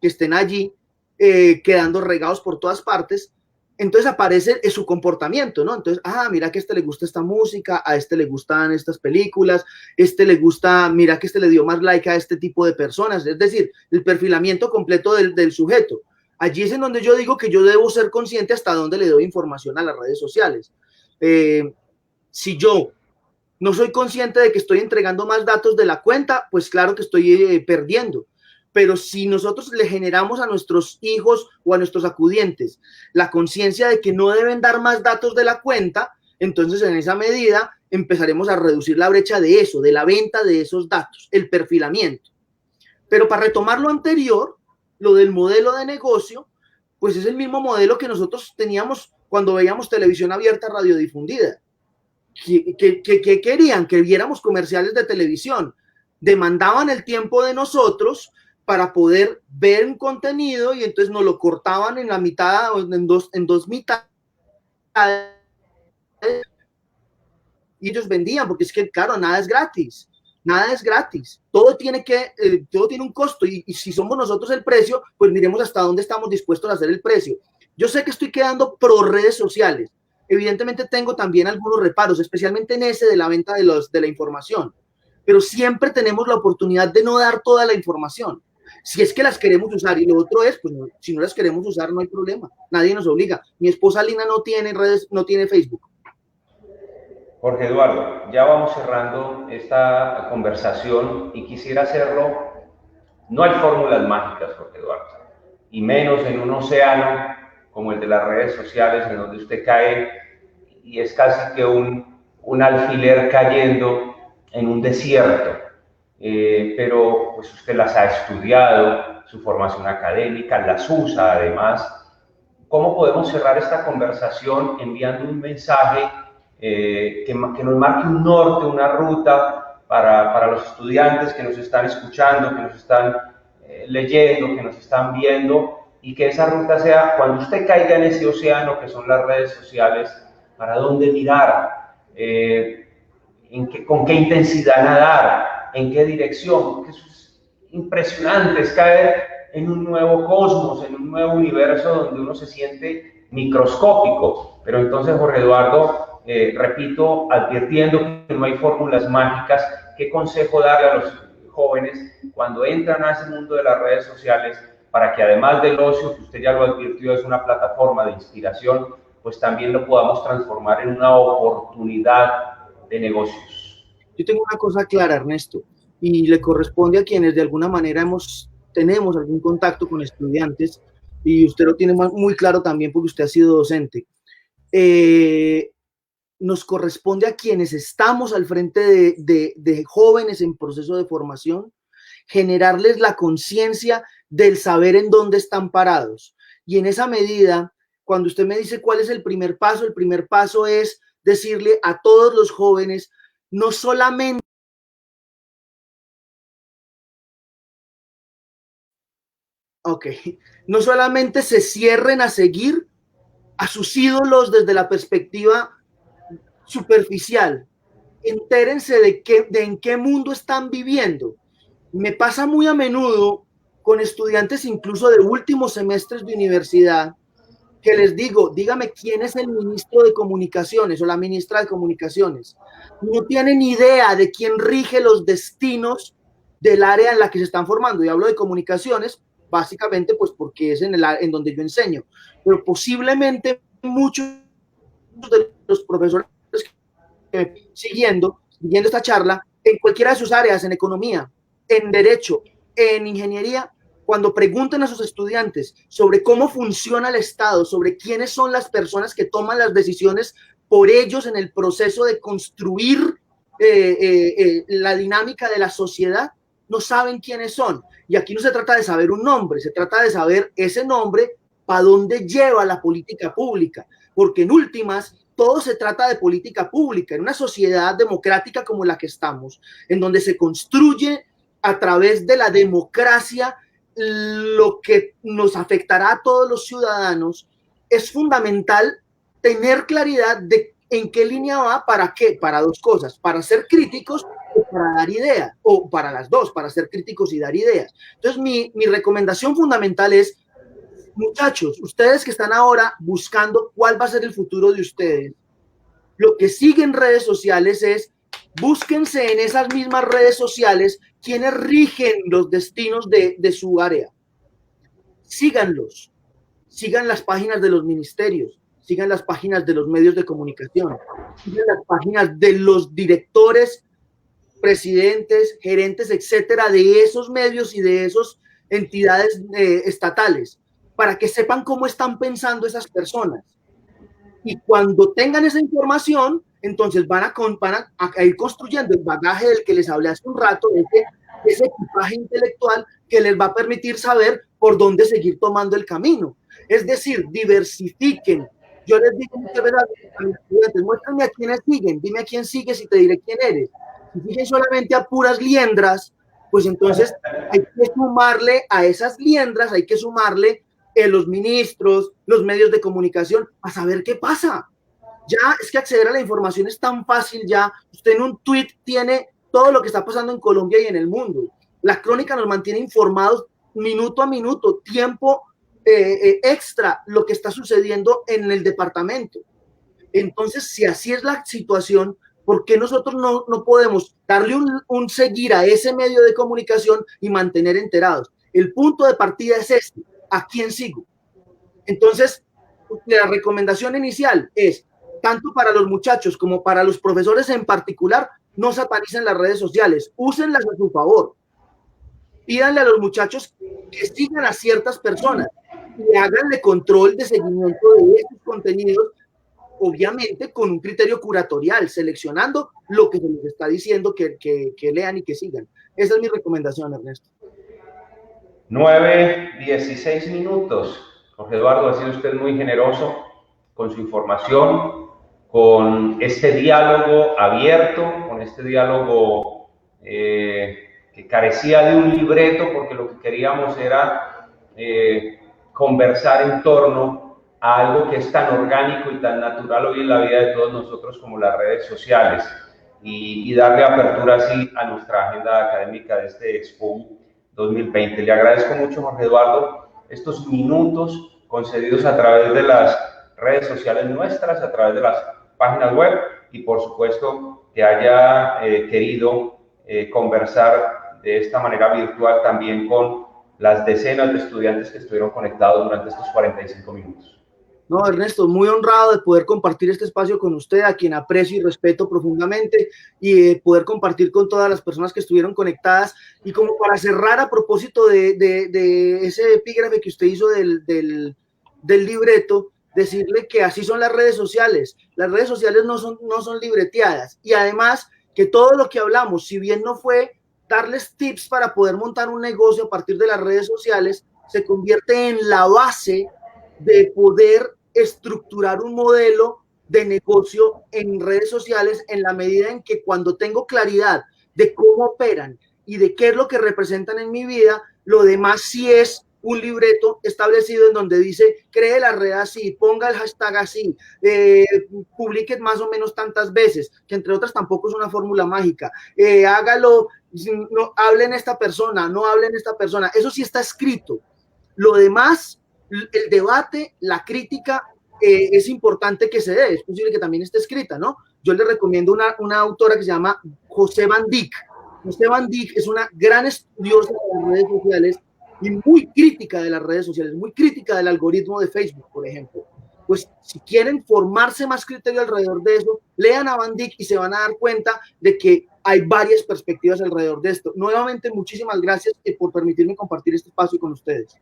que estén allí quedando regados por todas partes, entonces aparece su comportamiento, ¿no? Entonces, mira que a este le gusta esta música, a este le gustan estas películas, le gusta, mira que le dio más like a este tipo de personas, es decir, el perfilamiento completo del sujeto. Allí es en donde yo digo que yo debo ser consciente hasta dónde le doy información a las redes sociales. Si yo no soy consciente de que estoy entregando más datos de la cuenta, pues claro que estoy perdiendo. Pero si nosotros le generamos a nuestros hijos o a nuestros acudientes la conciencia de que no deben dar más datos de la cuenta, entonces en esa medida empezaremos a reducir la brecha de eso, de la venta de esos datos, el perfilamiento. Pero para retomar lo anterior, lo del modelo de negocio, pues es el mismo modelo que nosotros teníamos cuando veíamos televisión abierta radiodifundida. que querían que viéramos comerciales de televisión, demandaban el tiempo de nosotros para poder ver un contenido y entonces nos lo cortaban en la mitad o en dos mitades y ellos vendían, porque es que claro, nada es gratis. Nada es gratis, todo tiene un costo y si somos nosotros el precio, pues miremos hasta dónde estamos dispuestos a hacer el precio. Yo sé que estoy quedando pro redes sociales, evidentemente tengo también algunos reparos, especialmente en ese de la venta de la información, pero siempre tenemos la oportunidad de no dar toda la información, si es que las queremos usar, y lo otro es, pues no, si no las queremos usar no hay problema, nadie nos obliga. Mi esposa Lina no tiene redes, no tiene Facebook. Jorge Eduardo, ya vamos cerrando esta conversación y quisiera hacerlo, no hay fórmulas mágicas, Jorge Eduardo, y menos en un océano como el de las redes sociales, en donde usted cae y es casi que un alfiler cayendo en un desierto, pero pues usted las ha estudiado, su formación académica, las usa además. ¿Cómo podemos cerrar esta conversación enviando un mensaje que nos marque un norte, una ruta para los estudiantes que nos están escuchando, que nos están leyendo, que nos están viendo, y que esa ruta sea, cuando usted caiga en ese océano que son las redes sociales, para dónde mirar, con qué intensidad nadar, en qué dirección? Porque eso es impresionante, es caer en un nuevo cosmos, en un nuevo universo donde uno se siente microscópico. Pero entonces, Jorge Eduardo, repito, advirtiendo que no hay fórmulas mágicas, ¿qué consejo darle a los jóvenes cuando entran a ese mundo de las redes sociales para que además del ocio, que usted ya lo advirtió, es una plataforma de inspiración, pues también lo podamos transformar en una oportunidad de negocios? Yo tengo una cosa clara, Ernesto, y le corresponde a quienes de alguna manera tenemos algún contacto con estudiantes, y usted lo tiene muy claro también porque usted ha sido docente. Nos corresponde a quienes estamos al frente de jóvenes en proceso de formación, generarles la conciencia del saber en dónde están parados. Y en esa medida, cuando usted me dice cuál es el primer paso es decirle a todos los jóvenes, no solamente no solamente se cierren a seguir a sus ídolos desde la perspectiva superficial, entérense de en qué mundo están viviendo. Me pasa muy a menudo con estudiantes incluso de últimos semestres de universidad, que les digo, dígame quién es el ministro de comunicaciones o la ministra de comunicaciones. No tienen idea de quién rige los destinos del área en la que se están formando. Y hablo de comunicaciones, básicamente, pues porque es en donde yo enseño. Pero posiblemente muchos de los profesores que siguiendo esta charla, en cualquiera de sus áreas, en economía, en derecho, en ingeniería, cuando pregunten a sus estudiantes sobre cómo funciona el Estado, sobre quiénes son las personas que toman las decisiones por ellos en el proceso de construir la dinámica de la sociedad, no saben quiénes son. Y aquí no se trata de saber un nombre, se trata de saber ese nombre para dónde lleva la política pública, porque en últimas todo se trata de política pública en una sociedad democrática como la que estamos, en donde se construye a través de la democracia lo que nos afectará a todos los ciudadanos. Es fundamental tener claridad de en qué línea va, para qué, para dos cosas, para ser críticos o para dar ideas, o para las dos, para ser críticos y dar ideas. Entonces mi recomendación fundamental es, muchachos, ustedes que están ahora buscando cuál va a ser el futuro de ustedes, lo que sigue en redes sociales es, búsquense en esas mismas redes sociales quienes rigen los destinos de su área. Síganlos, sigan las páginas de los ministerios, sigan las páginas de los medios de comunicación, sigan las páginas de los directores, presidentes, gerentes, etcétera, de esos medios y de esas entidades estatales, para que sepan cómo están pensando esas personas. Y cuando tengan esa información, entonces van a ir construyendo el bagaje del que les hablé hace un rato, ese equipaje intelectual que les va a permitir saber por dónde seguir tomando el camino. Es decir, diversifiquen, Yo les digo muchas veces a mis estudiantes, muéstrame a quiénes siguen, dime a quién sigues y te diré quién eres. Si siguen solamente a puras liendras, pues entonces hay que sumarle a esas liendras, hay que sumarle los ministros, los medios de comunicación, a saber qué pasa. Ya es que acceder a la información es tan fácil ya. Usted en un tweet tiene todo lo que está pasando en Colombia y en el mundo. La crónica nos mantiene informados minuto a minuto, tiempo extra, lo que está sucediendo en el departamento. Entonces, si así es la situación, ¿por qué nosotros no podemos darle un seguir a ese medio de comunicación y mantener enterados? El punto de partida es este, ¿a quién sigo? Entonces, la recomendación inicial es, tanto para los muchachos como para los profesores en particular, no satanicen las redes sociales, úsenlas a su favor. Pídanle a los muchachos que sigan a ciertas personas y háganle control de seguimiento de estos contenidos, obviamente con un criterio curatorial, seleccionando lo que se les está diciendo que lean y que sigan. Esa es mi recomendación, Ernesto. 9:16 minutos. Jorge Eduardo, ha sido usted muy generoso con su información, con este diálogo abierto, con este diálogo que carecía de un libreto, porque lo que queríamos era conversar en torno a algo que es tan orgánico y tan natural hoy en la vida de todos nosotros como las redes sociales, y darle apertura así a nuestra agenda académica de este Expo 2020. Le agradezco mucho, Jorge Eduardo, estos minutos concedidos a través de las redes sociales nuestras, a través de las páginas web, y por supuesto que haya querido conversar de esta manera virtual también con las decenas de estudiantes que estuvieron conectados durante estos 45 minutos. No, Ernesto, muy honrado de poder compartir este espacio con usted, a quien aprecio y respeto profundamente, y de poder compartir con todas las personas que estuvieron conectadas. Y como para cerrar, a propósito de ese epígrafe que usted hizo del libreto, decirle que así son las redes sociales. Las redes sociales no son libreteadas, y además que todo lo que hablamos, si bien no fue darles tips para poder montar un negocio a partir de las redes sociales, se convierte en la base de poder estructurar un modelo de negocio en redes sociales, en la medida en que cuando tengo claridad de cómo operan y de qué es lo que representan en mi vida, lo demás sí es un libreto establecido en donde dice, cree la red así, ponga el hashtag así, publique más o menos tantas veces, que entre otras tampoco es una fórmula mágica, hágalo, no, hablen esta persona, no hablen esta persona, eso sí está escrito. Lo demás, el debate, la crítica, es importante que se dé, es posible que también esté escrita, ¿no? Yo le recomiendo una autora que se llama José Van Dyck. José Van Dyck es una gran estudiosa de las redes sociales y muy crítica de las redes sociales, muy crítica del algoritmo de Facebook, por ejemplo. Pues si quieren formarse más criterio alrededor de eso, lean a Van Dyck y se van a dar cuenta de que hay varias perspectivas alrededor de esto. Nuevamente, muchísimas gracias por permitirme compartir este espacio con ustedes.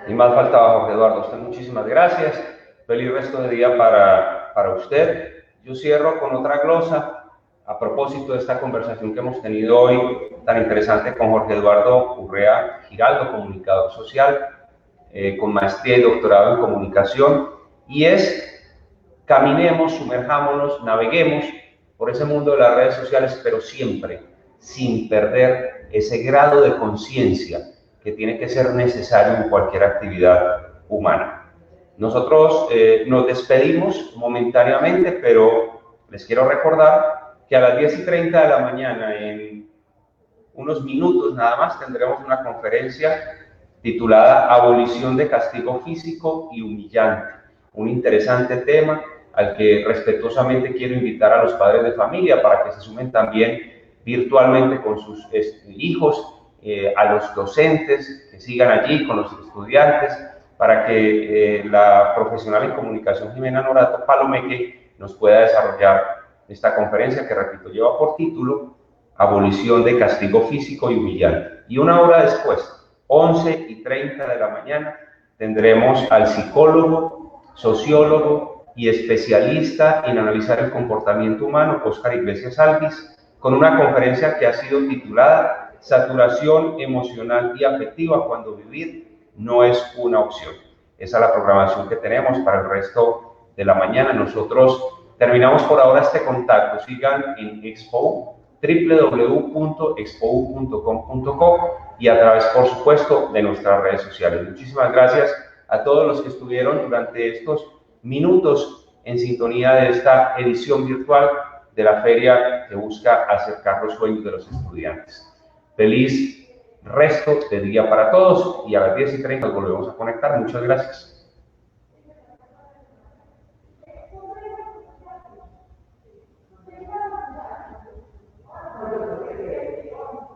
Y más faltaba, Jorge Eduardo. Usted, muchísimas gracias. Feliz resto de día para usted. Yo cierro con otra glosa a propósito de esta conversación que hemos tenido hoy tan interesante con Jorge Eduardo Urrea Giraldo, comunicador social, con maestría y doctorado en comunicación, y es: caminemos, sumerjámonos, naveguemos por ese mundo de las redes sociales, pero siempre sin perder ese grado de conciencia que tiene que ser necesario en cualquier actividad humana. Nosotros nos despedimos momentáneamente, pero les quiero recordar que a las 10:30 de la mañana, en unos minutos nada más, tendremos una conferencia titulada Abolición de castigo físico y humillante. Un interesante tema al que respetuosamente quiero invitar a los padres de familia para que se sumen también virtualmente con sus hijos, a los docentes que sigan allí con los estudiantes, para que la profesional en comunicación Jimena Norato Palomeque nos pueda desarrollar esta conferencia que, repito, lleva por título Abolición de castigo físico y humillante. Y una hora después, 11:30 de la mañana, tendremos al psicólogo, sociólogo y especialista en analizar el comportamiento humano, Óscar Iglesias Alvis, con una conferencia que ha sido titulada Saturación emocional y afectiva cuando vivir no es una opción. Esa es la programación que tenemos para el resto de la mañana. Nosotros terminamos por ahora este contacto. Sigan en Expo, www.expo.com.co y a través, por supuesto, de nuestras redes sociales. Muchísimas gracias a todos los que estuvieron durante estos minutos en sintonía de esta edición virtual de la feria que busca acercar los sueños de los estudiantes. Feliz resto de día para todos y a las 10:30 nos volvemos a conectar. Muchas gracias.